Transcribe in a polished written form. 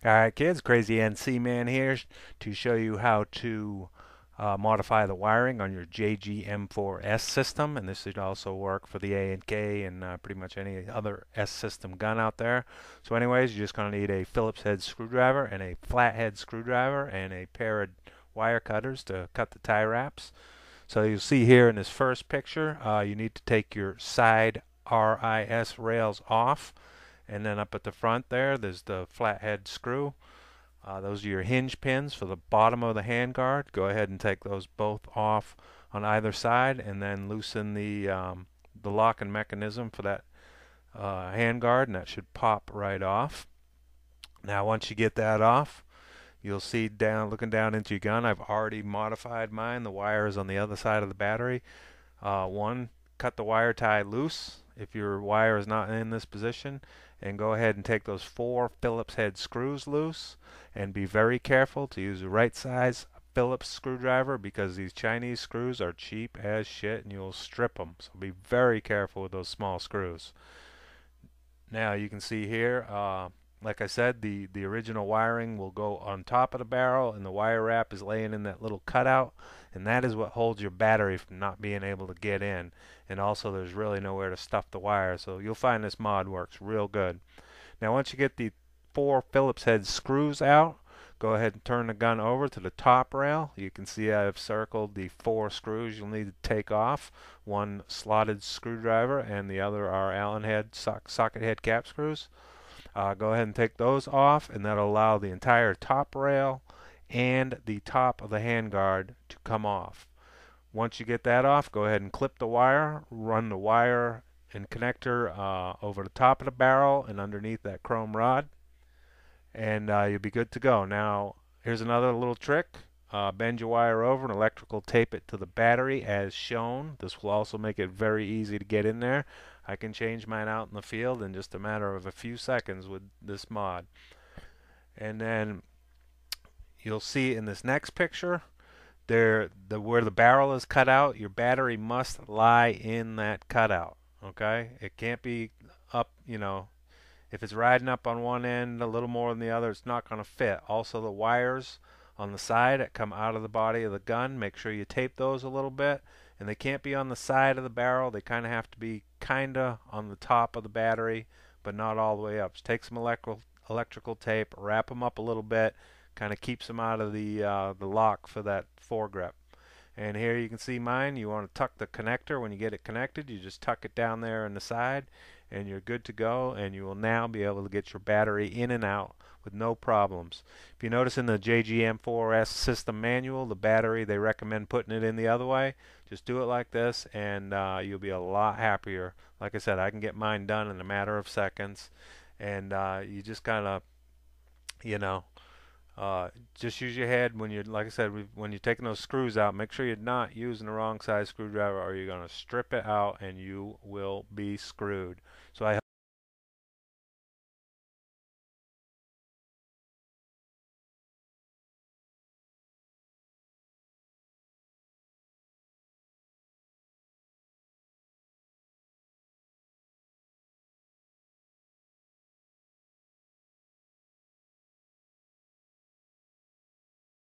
Alright kids, Crazy NC Man here to show you how to modify the wiring on your JGM4S system, and this should also work for the A&K and pretty much any other S system gun out there. So anyways, you're just going to need a Phillips head screwdriver and a flathead screwdriver and a pair of wire cutters to cut the tie wraps. So you'll see here in this first picture, you need to take your side RIS rails off, and then up at the front there's the flathead screw. Those are your hinge pins for the bottom of the handguard. Go ahead and take those both off on either side, and then loosen the locking mechanism for that handguard, and that should pop right off. Now once you get that off, you'll see looking down into your gun, I've already modified mine. The wire is on the other side of the battery. One, cut the wire tie loose if your wire is not in this position, and go ahead and take those 4 Phillips head screws loose, and be very careful to use the right size Phillips screwdriver, because these Chinese screws are cheap as shit and you'll strip them, so be very careful with those small screws. Now you can see here, like I said, the original wiring will go on top of the barrel, and the wire wrap is laying in that little cutout, and that is what holds your battery from not being able to get in. And also there's really nowhere to stuff the wire, so you'll find this mod works real good. Now once you get the 4 Phillips head screws out, go ahead and turn the gun over to the top rail. You can see I've circled the 4 screws you'll need to take off. One slotted screwdriver and the other are Allen head socket head cap screws. Go ahead and take those off, and that'll allow the entire top rail and the top of the handguard to come off. Once you get that off, go ahead and clip the wire, run the wire and connector over the top of the barrel and underneath that chrome rod, and you'll be good to go. Now here's another little trick. Bend your wire over and electrical tape it to the battery as shown. This will also make it very easy to get in there. I can change mine out in the field in just a matter of a few seconds with this mod. And then you'll see in this next picture where the barrel is cut out, your battery must lie in that cutout. Okay? It can't be up, if it's riding up on one end a little more than the other, it's not going to fit. Also, the wires on the side that come out of the body of the gun, make sure you tape those a little bit. And they can't be on the side of the barrel. They kind of have to be kind of on the top of the battery, but not all the way up. So take some electrical tape, wrap them up a little bit, kind of keeps them out of the lock for that foregrip. And here you can see mine. You want to tuck the connector. When you get it connected, you just tuck it down there on the side, and you're good to go, and you will now be able to get your battery in and out with no problems. If you notice in the JGM4S system manual, the battery, they recommend putting it in the other way. Just do it like this, and you'll be a lot happier. Like I said, I can get mine done in a matter of seconds, and you just kind of, you know, just use your head when you're, like I said, when you're taking those screws out. Make sure you're not using the wrong size screwdriver, or you're going to strip it out and you will be screwed. So I